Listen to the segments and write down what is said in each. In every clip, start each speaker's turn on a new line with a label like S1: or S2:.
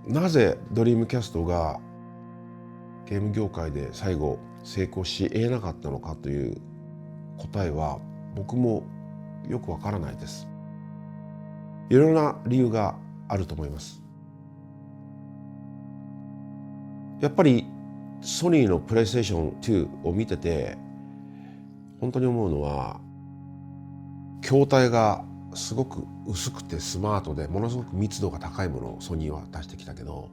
S1: なぜドリームキャストがゲーム業界で最後成功し得なかったのかという答えは僕もよくわからないです。いろいろな理由があると思います。やっぱりソニーのプレイステーション2を見てて本当に思うのは、筐体がすごく薄くてスマートでものすごく密度が高いものをソニーは出してきたけど、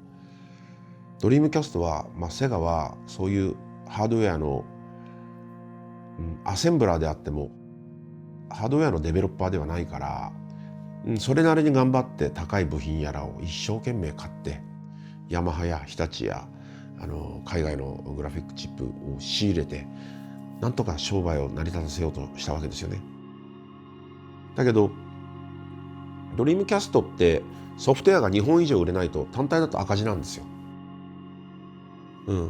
S1: ドリームキャストは、セガはそういうハードウェアの、アセンブラーであってもハードウェアのデベロッパーではないから、それなりに頑張って高い部品やらを一生懸命買ってヤマハや日立や海外のグラフィックチップを仕入れてなんとか商売を成り立たせようとしたわけですよね。だけどドリームキャストってソフトウェアが2本以上売れないと単体だと赤字なんですよ。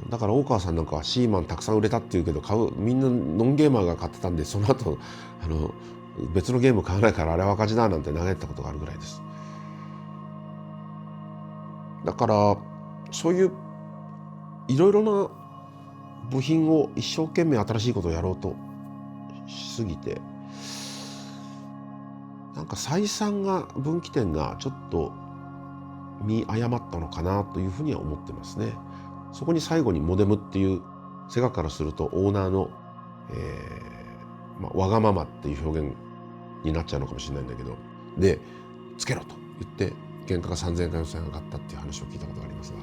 S1: だから大川さんなんかはシーマンたくさん売れたっていうけどみんなノンゲーマーが買ってたんで、その後別のゲーム買わないからあれは赤字だなんて嘆いたことがあるぐらいです。だからそういういろいろな部品を一生懸命新しいことをやろうとしすぎて、なんか採算が分岐点がちょっと見誤ったのかなというふうには思ってますね。そこに最後にモデムっていうセガからするとオーナーの、わがままっていう表現になっちゃうのかもしれないんだけど、でつけろと言って原価が3000円から4000円上がったっていう話を聞いたことがあります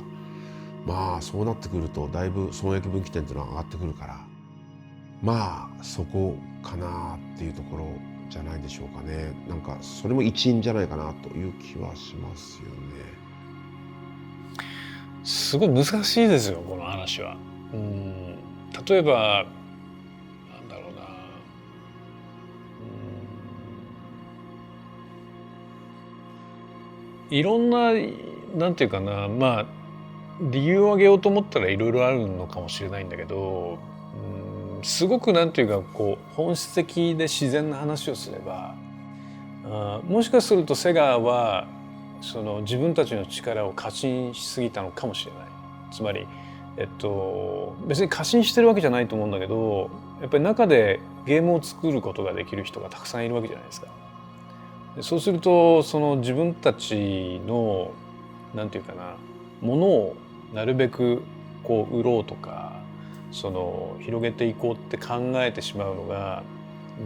S1: が、そうなってくるとだいぶ損益分岐点っていうのは上がってくるから、そこかなっていうところじゃないでしょうかね。なんかそれも一因じゃないかなという気はしますよね。
S2: すごい難しいですよこの話は。例えばなんだろうな、いろんななんていうかな、理由を挙げようと思ったらいろいろあるのかもしれないんだけど、すごくなんていうか本質的で自然な話をすれば、もしかするとセガはその自分たちの力を過信しすぎたのかもしれない。つまり、別に過信してるわけじゃないと思うんだけど、やっぱり中でゲームを作ることができる人がたくさんいるわけじゃないですか。でそうするとその自分たちのなんていうかなものをなるべく売ろうとか広げていこうって考えてしまうのが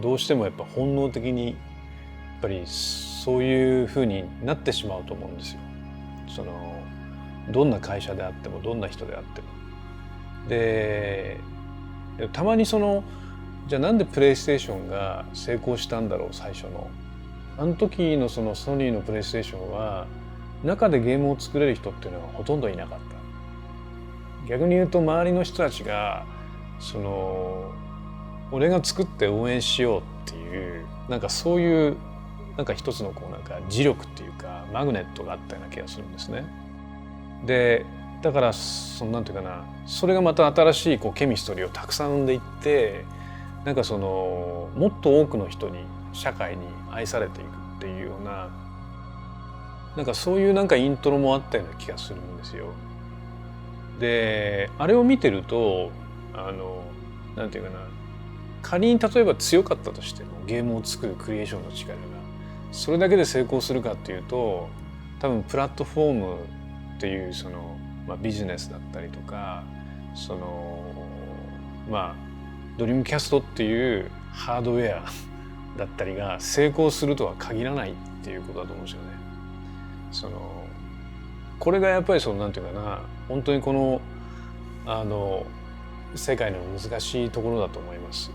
S2: どうしてもやっぱ本能的にやっぱりそういうふうになってしまうと思うんですよ。どんな会社であってもどんな人であっても。でたまにじゃあなんでプレイステーションが成功したんだろう最初の。あの時のソニーのプレイステーションは中でゲームを作れる人っていうのはほとんどいなかった。逆に言うと周りの人たちが俺が作って応援しようっていうなんかそういうなんか一つのなんか磁力っていうかマグネットがあったような気がするんですね。でだからなんていうかな、それがまた新しいケミストリーをたくさん生んでいって、なんかもっと多くの人に社会に愛されていくっていうようななんかそういうなんかイントロもあったような気がするんですよ。であれを見てるとなんていうかな、仮に例えば強かったとしてもゲームを作るクリエーションの力がそれだけで成功するかっていうと、多分プラットフォームっていうビジネスだったりとかドリームキャストっていうハードウェアだったりが成功するとは限らないっていうことだと思うんですよね。これがやっぱりなんていうかな、本当に世界の難しいところだと思います。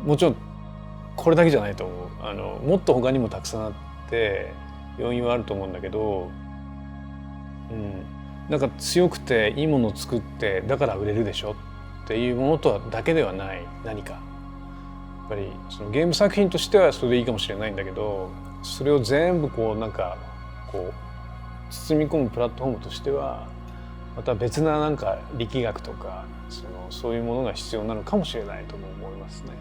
S2: もちろんこれだけじゃないと思う。もっと他にもたくさんあって要因はあると思うんだけど、なんか強くていいものを作ってだから売れるでしょっていうものとはだけではない何か。やっぱりゲーム作品としてはそれでいいかもしれないんだけど、それを全部なんか包み込むプラットフォームとしてはまた別ななんか力学とかそういうものが必要なのかもしれないとも思いますね。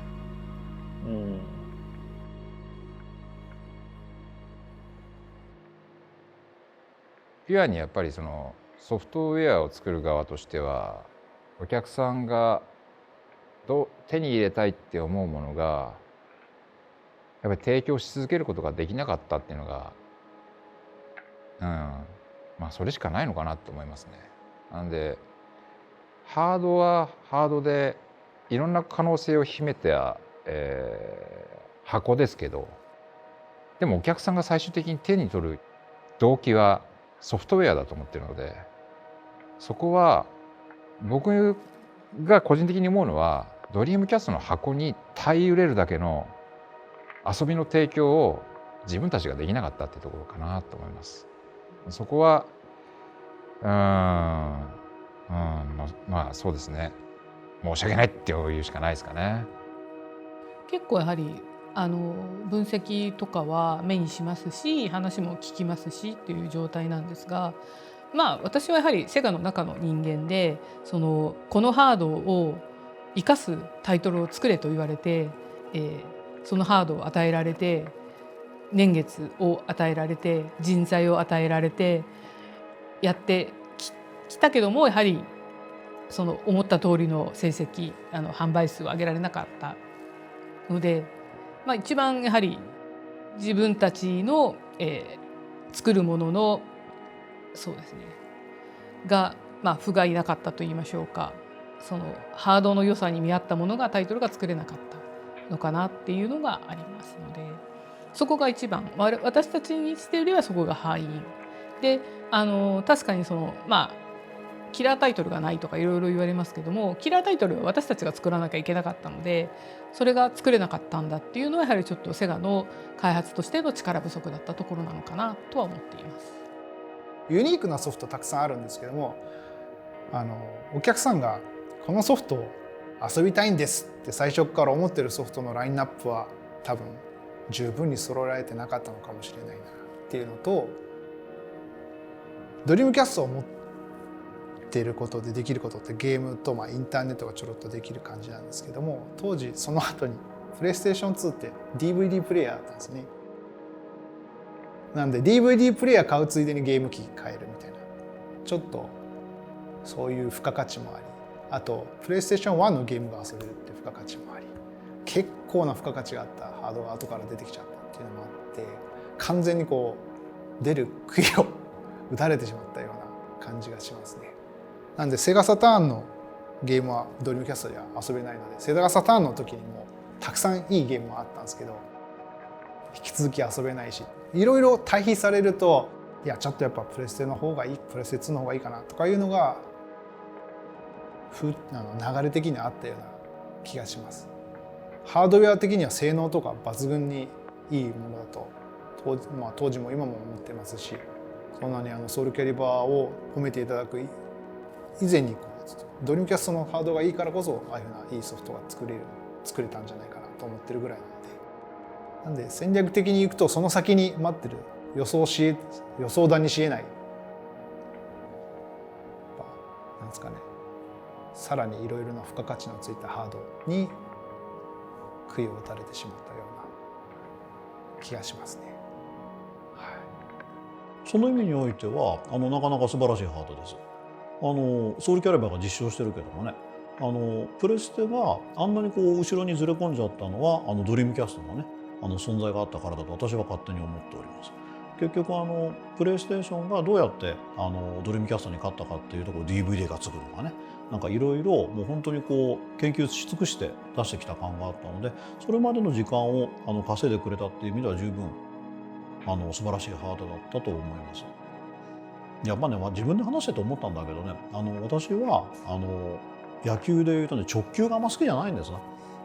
S3: ピュアにやっぱりそのソフトウェアを作る側としてはお客さんが手に入れたいって思うものがやっぱり提供し続けることができなかったっていうのが、まあそれしかないのかなと思いますね。なんでハードはハードでいろんな可能性を秘めた、箱ですけど、でもお客さんが最終的に手に取る動機はソフトウェアだと思ってるので、そこは僕が個人的に思うのはドリームキャストの箱に耐えうれるだけの遊びの提供を自分たちができなかったっていうところかなと思います。そこはまあそうですね、申し訳ないって言うしかないですかね。
S4: 結構やはり分析とかは目にしますし話も聞きますしっていう状態なんですが、まあ私はやはりセガの中の人間でこのハードを生かすタイトルを作れと言われて、そのハードを与えられて年月を与えられて人材を与えられてやってきたけども、やはりその思った通りの成績販売数を上げられなかったので、まあ、一番やはり自分たちの、作るもののそうですねが、まあ、不甲斐なかったと言いましょうか、そのハードの良さに見合ったものがタイトルが作れなかったのかなっていうのがありますので、そこが一番、私たちにしてよりはそこが敗因で、確かにまあキラータイトルがないとかいろいろ言われますけども、キラータイトルは私たちが作らなきゃいけなかったので、それが作れなかったんだっていうのはやはりちょっとセガの開発としての力不足だったところなのかなとは思っています。
S5: ユニークなソフトたくさんあるんですけども、お客さんがこのソフトを遊びたいんですって最初から思ってるソフトのラインナップは多分十分に揃えられてなかったのかもしれないなっていうのと、ドリームキャストを持っていることでできることってゲームとインターネットがちょろっとできる感じなんですけども、当時その後にプレイステーション2って DVD プレイヤーだったんですね。なんで DVD プレイヤー買うついでにゲーム機買えるみたいな、ちょっとそういう付加価値もあり、あとプレイステーション1のゲームが遊べるっていう付加価値もあり、結構な付加価値があったハードが後から出てきちゃったっていうのもあって、完全に出る杭を打たれてしまったような感じがしますね。なんでセガサターンのゲームはドリームキャストでは遊べないので、セガサターンの時にもたくさんいいゲームもあったんですけど引き続き遊べないし、いろいろ対比されると、いやちょっとやっぱプレステの方がいい、プレステ2の方がいいかなとかいうのが流れ的にあったような気がします。ハードウェア的には性能とか抜群にいいものだと当時も今も思ってますし、そんなにソウルキャリバーを褒めていただく以前にドリームキャストのハードがいいからこそああいうふうないいソフトが作れたんじゃないかなと思ってるぐらいなんで戦略的にいくとその先に待ってる予想だにしえないなんですかね、さらにいろいろな付加価値のついたハードに杭を打たれてしまったような気がしますね。
S6: その意味においてはなかなか素晴らしいハードです。ソウルキャリバーが実証してるけどもね、プレステがあんなに後ろにずれ込んじゃったのはドリームキャストのね存在があったからだと私は勝手に思っております。結局プレイステーションがどうやってドリームキャストに勝ったかっていうところ DVD がつくのかね、なんかいろいろもう本当に研究し尽くして出してきた感があったので、それまでの時間を稼いでくれたっていう意味では十分素晴らしいハードだったと思います。やっぱね、自分で話してて思ったんだけどね、私は野球でいうとね直球があんま好きじゃないんですね。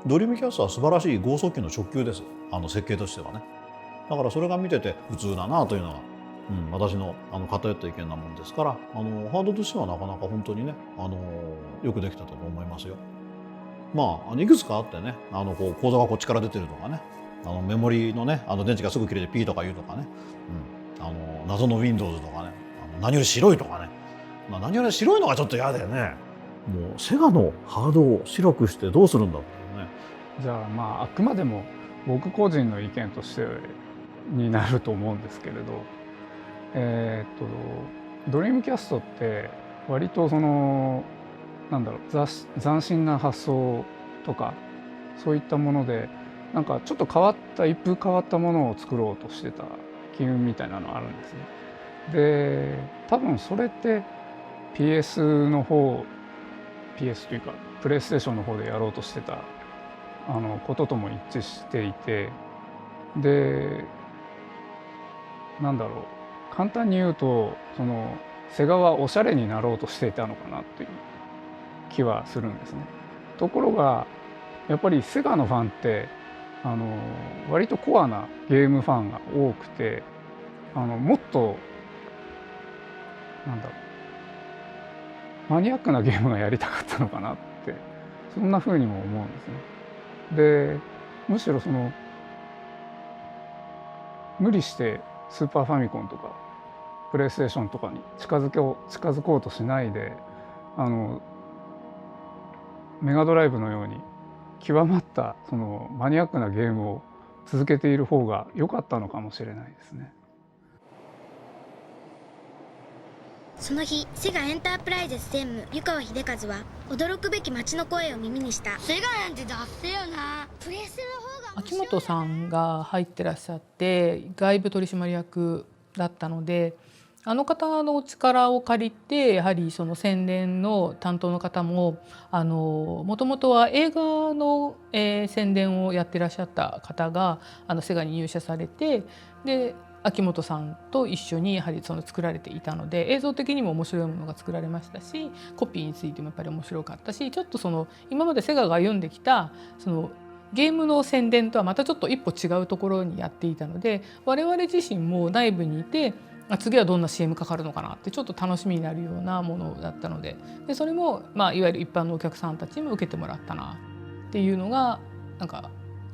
S6: ドリームキャストは素晴らしい剛速球の直球です。設計としてはね。だからそれが見てて普通だなというのが、私の偏った意見なもんですから、ハードとしてはなかなか本当にねよくできたと思いますよ。いくつかあってね、口座がこっちから出てるとかね、メモリのね電池がすぐ切れてピーとか言うとかね、謎の Windows とかね、何より白いとかね、何より白いのがちょっと嫌だよね。もうセガのハードを白くしてどうするんだっていうね。
S7: じゃああくまでも僕個人の意見としてになると思うんですけれど、ドリームキャストって割とそのなんだろう斬新な発想とかそういったものでなんかちょっと一風変わったものを作ろうとしてた機運みたいなのがあるんですね。で多分それって PS というかプレイステーションの方でやろうとしてたこととも一致していて、でなんだろう、簡単に言うとそのセガはおしゃれになろうとしていたのかなという気はするんですね。ところがやっぱりセガのファンって割とコアなゲームファンが多くてもっとなんだろうマニアックなゲームがやりたかったのかなってそんな風にも思うんですね。でむしろその無理してスーパーファミコンとかプレイステーションとかに近づこうとしないでメガドライブのように極まったそのマニアックなゲームを続けている方が良かったのかもしれないですね。
S8: その日、セガエンタープライゼス専務湯川秀和は驚くべき街の声を耳にした。セガなんてダッセよな。プレスの方が
S4: 秋元さんが入ってらっしゃって外部取締役だったので、あの方のお力を借りてやはりその宣伝の担当の方ももともとは映画の、宣伝をやってらっしゃった方がセガに入社されて、で秋元さんと一緒にやはりその作られていたので、映像的にも面白いものが作られましたし、コピーについてもやっぱり面白かったし、ちょっとその今までセガが歩んできたそのゲームの宣伝とはまたちょっと一歩違うところにやっていたので、我々自身も内部にいて次はどんな CM かかるのかなってちょっと楽しみになるようなものだったので、それもいわゆる一般のお客さんたちにも受けてもらったなっていうのがなんか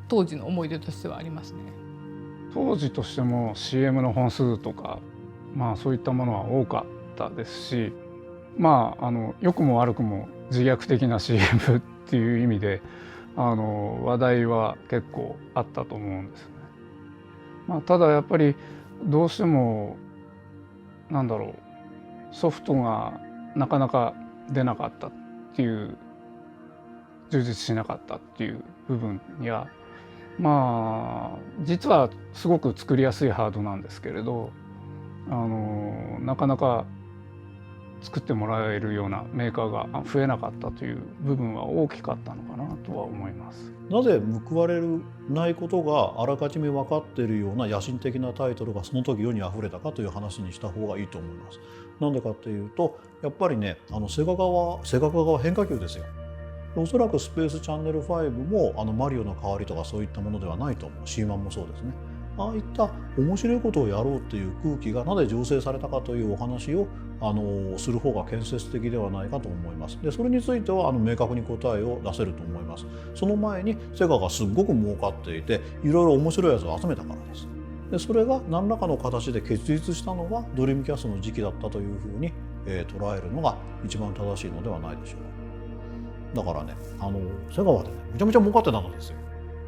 S4: 当時の思い出としてはありますね。
S7: 当時としても CM の本数とか、そういったものは多かったですし、良くも悪くも自虐的な CM っていう意味で話題は結構あったと思うんですね。ただやっぱりどうしてもソフトがなかなか出なかったっていう充実しなかったっていう部分や実はすごく作りやすいハードなんですけれどなかなか作ってもらえるようなメーカーが増えなかったという部分は大きかったのかなとは思います。
S6: なぜ報われないことがあらかじめ分かっているような野心的なタイトルがその時世にあふれたかという話にした方がいいと思います。なんでかっていうとやっぱりねセガ側は変化球ですよ。おそらくスペースチャンネル5もマリオの代わりとかそういったものではないと思う。シーマンもそうですね。ああいった面白いことをやろうっていう空気がなぜ醸成されたかというお話をする方が建設的ではないかと思います。でそれについては明確に答えを出せると思います。その前にセガがすっごく儲かっていていろいろ面白いやつを集めたからです。でそれが何らかの形で結実したのがドリームキャストの時期だったというふうに、捉えるのが一番正しいのではないでしょうか。だからねセガはねめちゃめちゃ儲かってたんですよ。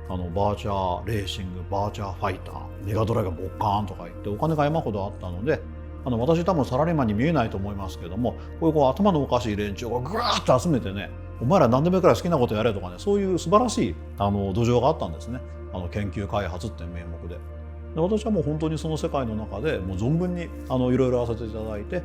S6: バーチャーレーシング、バーチャーファイター、メガドライブボッカーンとか言ってお金が山ほどあったので私多分サラリーマンに見えないと思いますけどもこういう頭のおかしい連中がぐわーっと集めてねお前ら何でもいいから好きなことやれとかねそういう素晴らしい土壌があったんですね。研究開発って名目で。私はもう本当にその世界の中でもう存分にいろいろやらせていただいて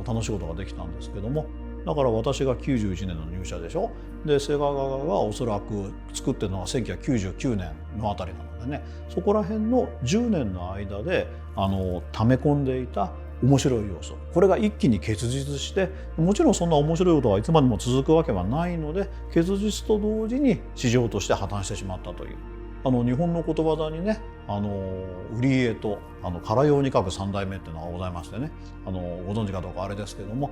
S6: 楽しいことができたんですけども、だから私が91年の入社でしょ。でセガ側がおそらく作ってるのは1999年のあたりなのでね、そこら辺の10年の間で溜め込んでいた面白い要素、これが一気に結実して、もちろんそんな面白いことがいつまでも続くわけはないので結実と同時に市場として破綻してしまったという。日本の言葉にね売り絵と空用に書く三代目っていうのがございましてね、ご存知かどうかあれですけども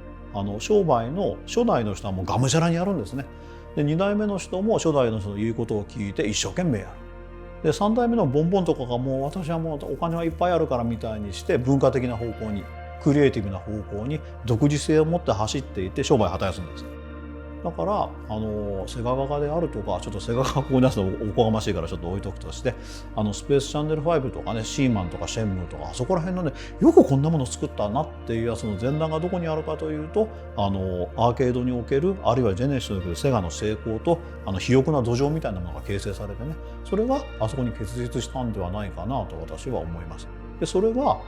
S6: 商売の初代の人はもうがむしゃらにやるんですね。で2代目の人も初代の人の言うことを聞いて一生懸命やる。で3代目のボンボンとかがもう私はもうお金はいっぱいあるからみたいにして文化的な方向にクリエイティブな方向に独自性を持って走っていて商売を果たすんです。だからセガ側であるとか、ちょっとセガ側ここに出すのおこがましいからちょっと置いとくとして、スペースチャンネル5とかね、シーマンとかシェンムーとか、あそこら辺のね、よくこんなもの作ったなっていうやつの前段がどこにあるかというと、アーケードにおける、あるいはジェネシスにおけるセガの成功と肥沃な土壌みたいなものが形成されてね、それがあそこに結実したんではないかなと私は思います。でそれは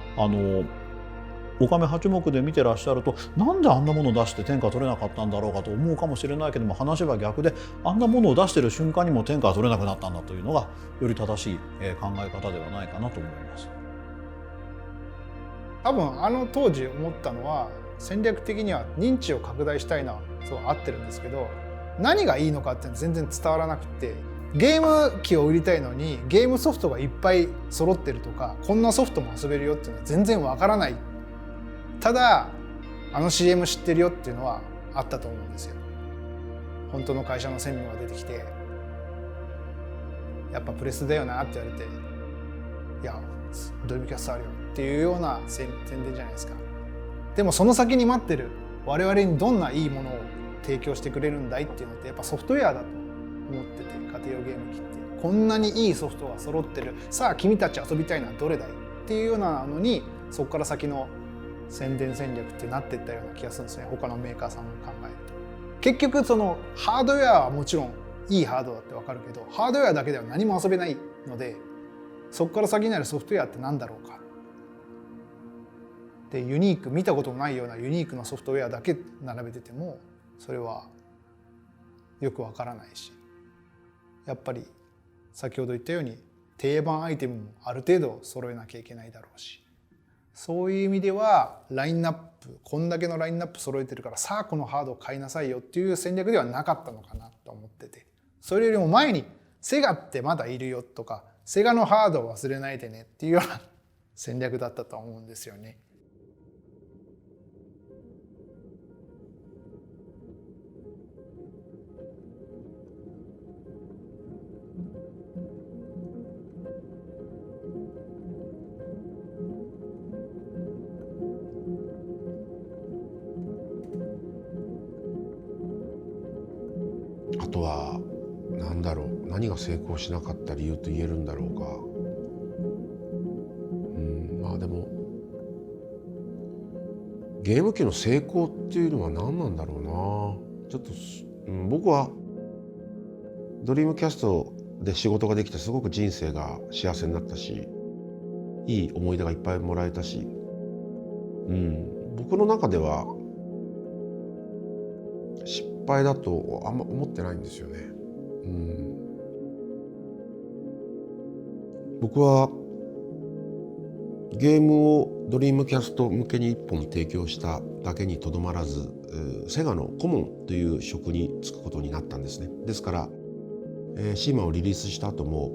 S6: オカメ八目で見てらっしゃると、なんであんなものを出して天下取れなかったんだろうかと思うかもしれないけども、話は逆で、あんなものを出してる瞬間にも天下は取れなくなったんだというのがより正しい考え方ではないかなと思います。
S5: 多分当時思ったのは、戦略的には認知を拡大したいのはそう合ってるんですけど、何がいいのかって全然伝わらなくて、ゲーム機を売りたいのにゲームソフトがいっぱい揃ってるとか、こんなソフトも遊べるよっていうのは全然わからない。ただCM 知ってるよっていうのはあったと思うんですよ。本当の会社の専務が出てきて、やっぱプレスだよなって言われて、いやドリームキャストあるよっていうような宣伝じゃないですか。でもその先に待ってる我々にどんないいものを提供してくれるんだいっていうのって、やっぱソフトウェアだと思ってて、家庭用ゲーム機ってこんなにいいソフトが揃ってる、さあ君たち遊びたいのはどれだいっていうようなのに、そこから先の宣伝戦略ってなっていったような気がするんですね。他のメーカーさんを考えると、結局そのハードウェアはもちろんいいハードだって分かるけど、ハードウェアだけでは何も遊べないので、そこから先にあるソフトウェアって何だろうかで、ユニーク、見たこともないようなユニークなソフトウェアだけ並べててもそれはよく分からないし、やっぱり先ほど言ったように定番アイテムもある程度揃えなきゃいけないだろうし、そういう意味ではラインナップ、こんだけのラインナップ揃えてるからさあこのハードを買いなさいよっていう戦略ではなかったのかなと思ってて、それよりも前にセガってまだいるよとか、セガのハードを忘れないでねっていうような戦略だったと思うんですよね。
S1: あとは何だろう、何が成功しなかった理由と言えるんだろうか。まあでもゲーム機の成功っていうのは何なんだろうな。ちょっと、僕はドリームキャストで仕事ができてすごく人生が幸せになったし、いい思い出がいっぱいもらえたし、僕の中では失敗だとあんま思ってないんですよね。僕はゲームをドリームキャスト向けに一本提供しただけにとどまらず、セガの顧問という職に就くことになったんですね。ですから、シーマンをリリースした後も、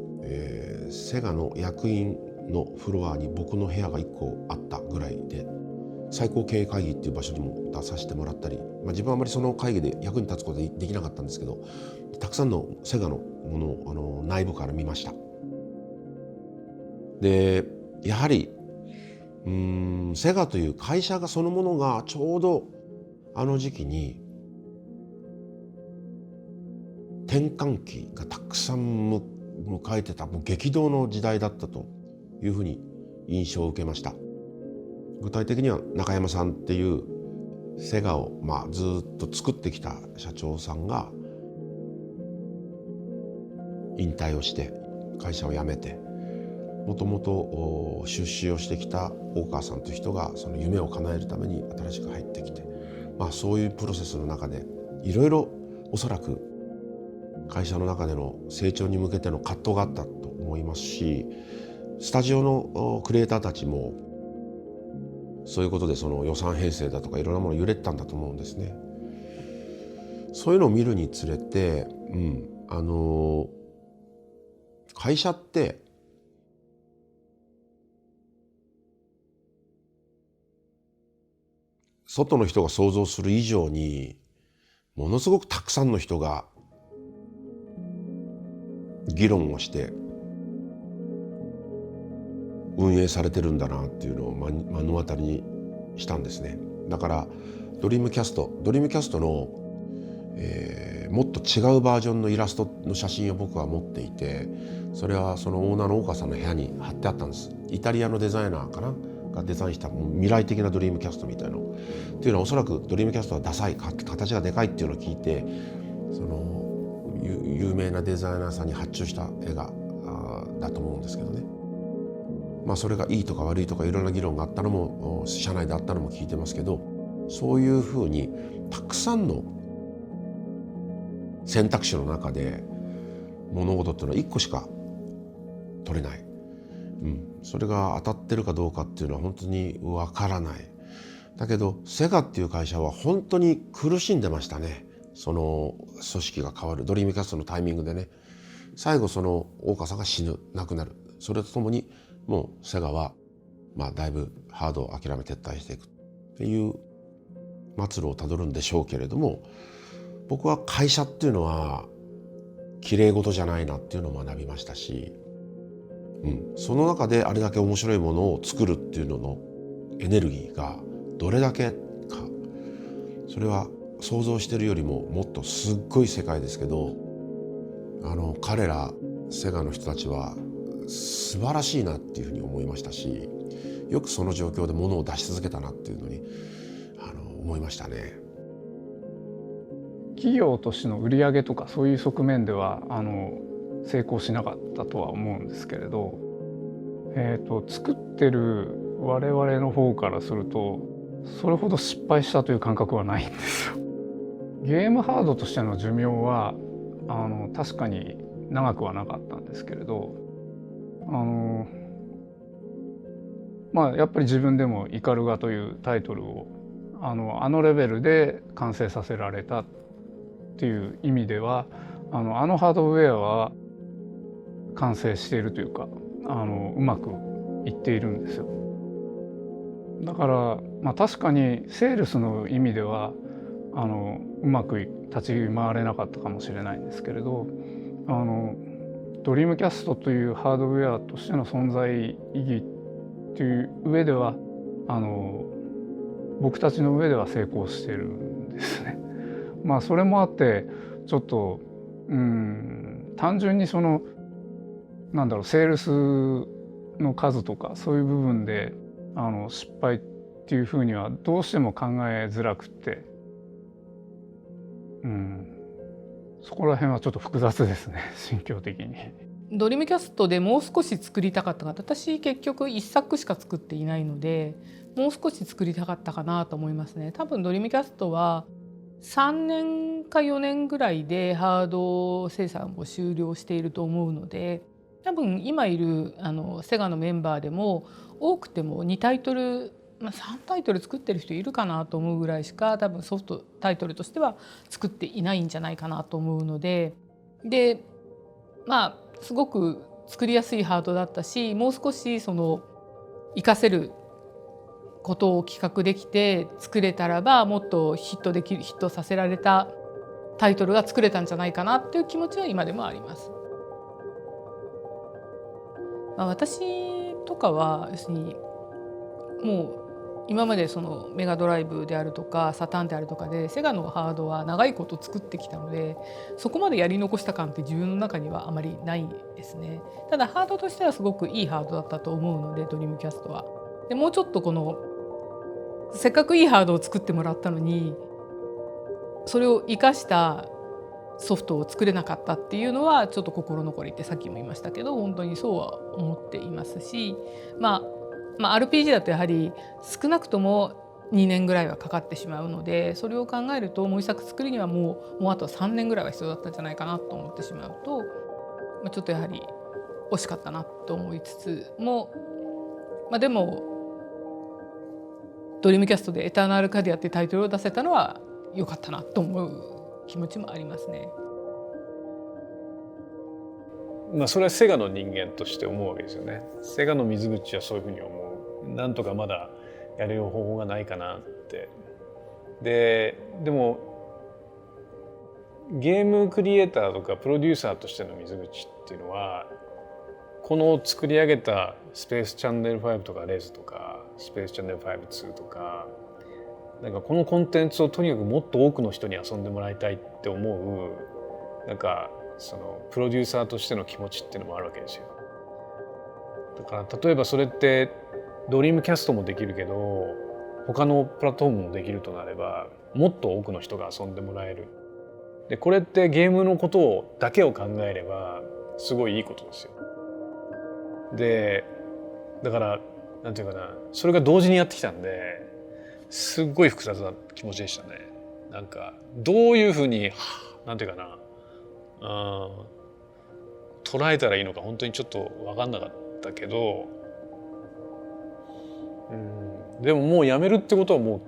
S1: セガの役員のフロアに僕の部屋が1個あったぐらいで、最高経営会議っていう場所にも出させてもらったり、自分はあまりその会議で役に立つことできなかったんですけど、たくさんのセガのものを内部から見ました。でやはりセガという会社がそのものがちょうどあの時期に転換期がたくさん迎えてた、もう激動の時代だったというふうに印象を受けました。具体的には中山さんっていうセガをずっと作ってきた社長さんが引退をして会社を辞めて、もともと出資をしてきた大川さんという人がその夢を叶えるために新しく入ってきて、そういうプロセスの中でいろいろおそらく会社の中での成長に向けての葛藤があったと思いますし、スタジオのクリエイターたちもそういうことでその予算編成だとかいろんなもの揺れてたんだと思うんですね。そういうのを見るにつれて、会社って外の人が想像する以上にものすごくたくさんの人が議論をして運営されてるんだなっていうのを目の当たりにしたんですね。だからドリームキャストのもっと違うバージョンのイラストの写真を僕は持っていて、それはそのオーナーの大川さんの部屋に貼ってあったんです。イタリアのデザイナーかながデザインしたもう未来的なドリームキャストみたいなのっていうのは、おそらくドリームキャストはダサい形がでかいっていうのを聞いて、その有名なデザイナーさんに発注した絵がだと思うんですけどね。まあそれがいいとか悪いとかいろんな議論があったのも社内であったのも聞いてますけど、そういうふうにたくさんの選択肢の中で物事っていうのは1個しか取れない、それが当たってるかどうかっていうのは本当にわからない。だけどセガっていう会社は本当に苦しんでましたね。その組織が変わるドリームキャストのタイミングでね、最後その大川さんが亡くなる。それとともにもうセガはだいぶハードを諦め撤退していくっていう末路をたどるんでしょうけれども、僕は会社っていうのは綺麗事じゃないなっていうのを学びましたし、その中であれだけ面白いものを作るっていうののエネルギーがどれだけか、それは想像してるよりももっとすっごい世界ですけど、彼らセガの人たちは素晴らしいなっていうふうに思いましたし、よくその状況で物を出し続けたなっていうのに思いましたね。
S7: 企業としての売り上げとかそういう側面では成功しなかったとは思うんですけれど、作ってる我々の方からするとそれほど失敗したという感覚はないんですよ。ゲームハードとしての寿命は確かに長くはなかったんですけれど、やっぱり自分でも「イカルガ」というタイトルをあのレベルで完成させられたっていう意味ではハードウェアは完成しているというかうまくいっているんですよ。だから確かにセールスの意味ではうまく立ち回れなかったかもしれないんですけれど、ドリームキャストというハードウェアとしての存在意義っていう上では僕たちの上では成功してるんですね。それもあってちょっと単純にセールスの数とかそういう部分で失敗っていうふうにはどうしても考えづらくて、そこら辺はちょっと複雑ですね心境的に。
S4: ドリームキャストでもう少し作りたかったが、私結局1作しか作っていないのでもう少し作りたかったかなと思いますね。多分ドリームキャストは3年か4年ぐらいでハード生産を終了していると思うので、多分今いるセガのメンバーでも多くても2タイトル、3タイトル作ってる人いるかなと思うぐらいしか多分ソフトタイトルとしては作っていないんじゃないかなと思うので、すごく作りやすいハードだったし、もう少し活かせることを企画できて作れたらばもっとヒットさせられたタイトルが作れたんじゃないかなっていう気持ちは今でもあります。私とかは要するにもう今までメガドライブであるとかサターンであるとかでセガのハードは長いこと作ってきたので、そこまでやり残した感って自分の中にはあまりないですね。ただハードとしてはすごくいいハードだったと思うので、ドリームキャストは。でもうちょっとせっかくいいハードを作ってもらったのにそれを生かしたソフトを作れなかったっていうのはちょっと心残りってさっきも言いましたけど本当にそうは思っていますし、RPG だとやはり少なくとも2年ぐらいはかかってしまうので、それを考えるともう一作作るにはもうあと3年ぐらいは必要だったんじゃないかなと思ってしまうと、ちょっとやはり惜しかったなと思いつつも、でもドリームキャストでエターナルカディアっていうタイトルを出せたのは良かったなと思う気持ちもありますね。
S2: それはセガの人間として思うわけですよね。セガの水口はそういうふうに思う。なんとかまだやれる方法がないかなって。でもゲームクリエイターとかプロデューサーとしての水口っていうのはこの作り上げたスペースチャンネル5とかレズとかスペースチャンネル5-2とかなんかこのコンテンツをとにかくもっと多くの人に遊んでもらいたいって思うなんかそのプロデューサーとしての気持ちっていうのもあるわけですよ。だから例えばそれってドリームキャストもできるけど他のプラットフォームもできるとなればもっと多くの人が遊んでもらえる。でこれってゲームのことだけを考えればすごいいいことですよ。でだからなんていうかな、それが同時にやってきたんですっごい複雑な気持ちでしたね。なんかどういうふうになんていうかな、捉えたらいいのか本当にちょっと分かんなかったけど、でももうやめるってことはも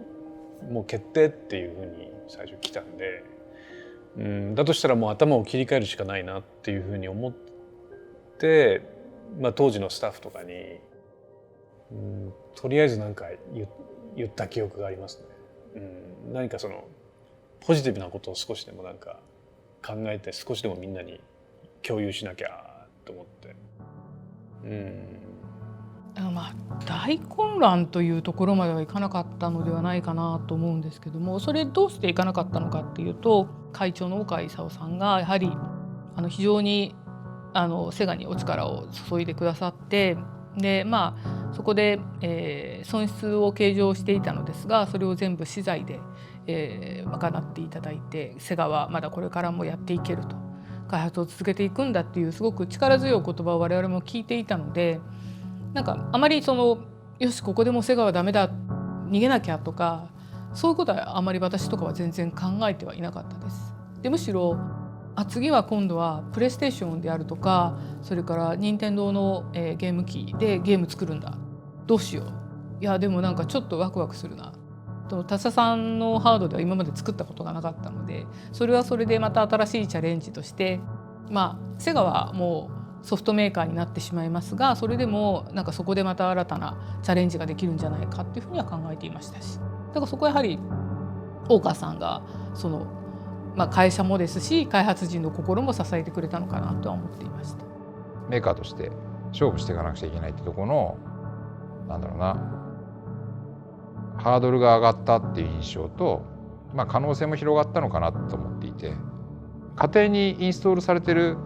S2: う決定っていうふうに最初来たんで、だとしたらもう頭を切り替えるしかないなっていうふうに思って、当時のスタッフとかに、とりあえず何か言った記憶がありますね。何かそのポジティブなことを少しでもなんか考えて少しでもみんなに共有しなきゃと思って。
S4: 大混乱というところまではいかなかったのではないかなと思うんですけども、それどうしていかなかったのかっていうと、会長の岡勲さんがやはり非常にセガにお力を注いでくださって、でそこで、損失を計上していたのですが、それを全部資材で、賄っていただいて、セガはまだこれからもやっていけると、開発を続けていくんだっていうすごく力強い言葉を我々も聞いていたので、なんかあまりよしここでもセガはダメだ逃げなきゃとかそういうことはあまり私とかは全然考えてはいなかったです。でむしろ次は今度はプレイステーションであるとか、それから任天堂の、ゲーム機でゲーム作るんだ、どうしよう、いやでもなんかちょっとワクワクするなと、他社さんのハードでは今まで作ったことがなかったので、それはそれでまた新しいチャレンジとして、セガはもうソフトメーカーになってしまいますが、それでもなんかそこでまた新たなチャレンジができるんじゃないかっていうふうには考えていましたし、だからそこはやはり大川さんが会社もですし開発陣の心も支えてくれたのかなとは思っていました。
S3: メーカーとして勝負していかなくちゃいけないってところのハードルが上がったっていう印象と、可能性も広がったのかなと思っていて、家庭にインストールされてる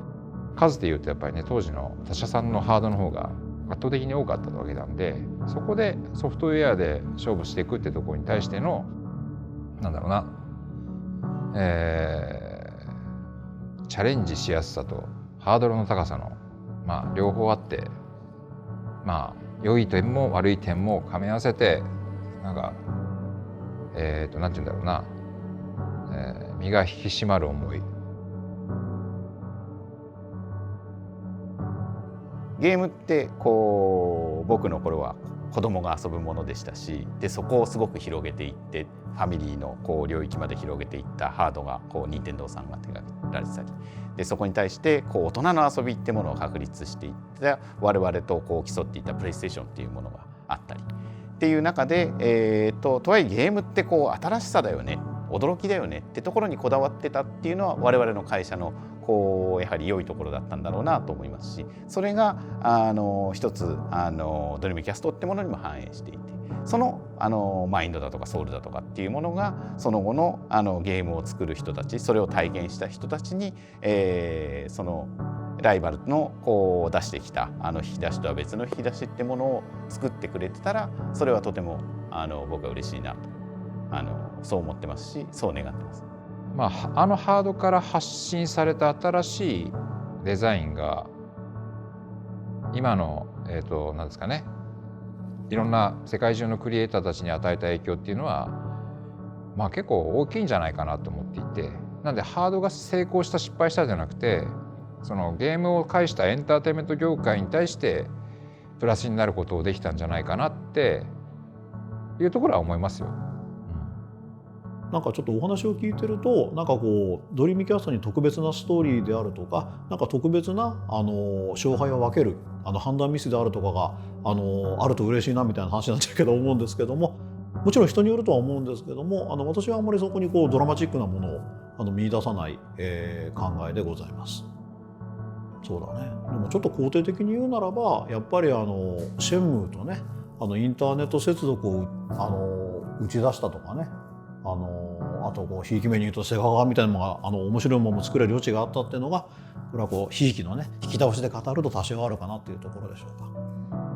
S3: 数でいうとやっぱりね、当時の他社さんのハードの方が圧倒的に多かったわけなんで、そこでソフトウェアで勝負していくってところに対してのチャレンジしやすさとハードルの高さの、両方あって、良い点も悪い点も噛み合わせてなんて言うんだろうな、身が引き締まる思い。
S9: ゲームって僕の頃は子供が遊ぶものでしたし、でそこをすごく広げていって、ファミリーの領域まで広げていったハードが任天堂さんが手がけられてたり、でそこに対して大人の遊びってものを確立していった我々と競っていったプレイステーションっていうものがあったりっていう中で、とはいえゲームって新しさだよね、驚きだよねってところにこだわってたっていうのは我々の会社のやはり良いところだったんだろうなと思いますし、それが一つドリームキャストってものにも反映していて、そのマインドだとかソウルだとかっていうものがその後のゲームを作る人たち、それを体験した人たちに、そのライバルの出してきた引き出しとは別の引き出しってものを作ってくれてたら、それはとても僕は嬉しいなとそう思ってますし、そう願ってます。
S3: ハードから発信された新しいデザインが今のなんですかね、いろんな世界中のクリエイターたちに与えた影響っていうのは結構大きいんじゃないかなと思っていて、なんでハードが成功した失敗したじゃなくて、そのゲームを介したエンターテインメント業界に対してプラスになることをできたんじゃないかなっていうところは思いますよ。
S6: なんかちょっとお話を聞いてると、ドリームキャストに特別なストーリーであるとか、特別な勝敗を分ける判断ミスであるとかがあると嬉しいなみたいな話になっちゃうけど思うんですけども、もちろん人によるとは思うんですけども、私はあんまりそこにドラマチックなものを見出さない、考えでございます。そうだね。でもちょっと肯定的に言うならば、やっぱりシェンムーとねインターネット接続を打ち出したとかね、あとこうひいき目に言うとセガ側みたいなのが面白いものも作れる余地があったっていうのが、これはこうひいきのね引き倒しで語ると多少あるかなっていうところでしょうか。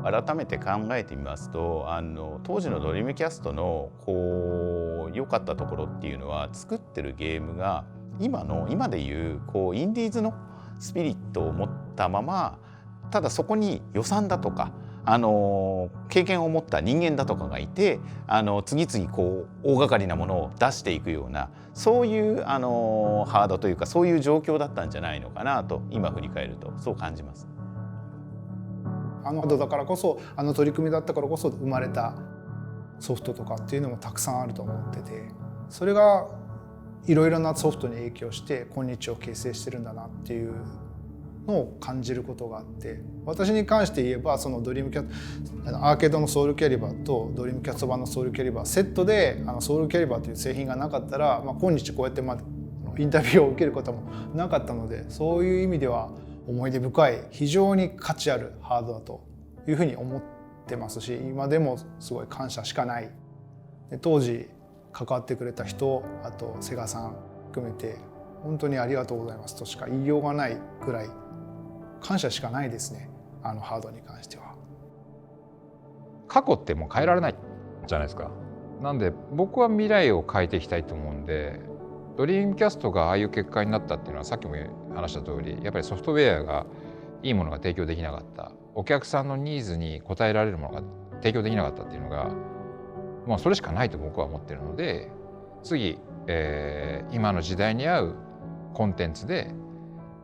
S9: 改めて考えてみますと当時のドリームキャストのこう良かったところっていうのは、作ってるゲームが今でいうこうインディーズのスピリットを持ったまま、ただそこに予算だとか経験を持った人間だとかがいて次々こう大掛かりなものを出していくような、そういうハードというかそういう状況だったんじゃないのかなと今振り返るとそう感じます。
S5: ハードだからこそ取り組みだったからこそ生まれたソフトとかっていうのもたくさんあると思ってて、それがいろいろなソフトに影響して今日を形成してるんだなっていうのを感じることがあって、私に関して言えばそのドリームキャアーケードのソウルキャリバーとドリームキャスト版のソウルキャリバーセットでソウルキャリバーという製品がなかったら、今日こうやってインタビューを受けることもなかったので、そういう意味では思い出深い非常に価値あるハードだというふうに思ってますし、今でもすごい感謝しかない。で当時関わってくれた人、あとセガさん含めて本当にありがとうございますとしか言いようがないくらい感謝しかないですね、ハードに関しては。
S3: 過去ってもう変えられないじゃないですか。なんで僕は未来を変えていきたいと思うんで、ドリームキャストがああいう結果になったっていうのはさっきも話した通り、やっぱりソフトウェアがいいものが提供できなかった、お客さんのニーズに応えられるものが提供できなかったっていうのが、まあそれしかないと僕は思ってるので、次、今の時代に合うコンテンツで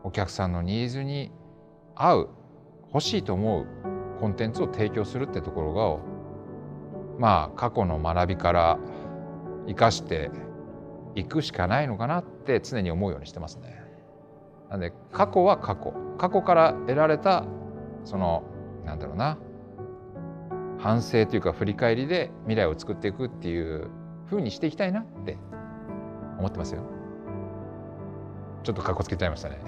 S3: お客さんのニーズに合う、欲しいと思うコンテンツを提供するってところが、まあ過去の学びから生かしていくしかないのかなって常に思うようにしてますね。なんで過去は過去から得られたそのなんだろうな、反省というか振り返りで未来を作っていくっていう風にしていきたいなって思ってますよ。ちょっとかっこつけちゃいましたね。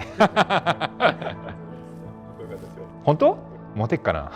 S3: 本当？モテっかな。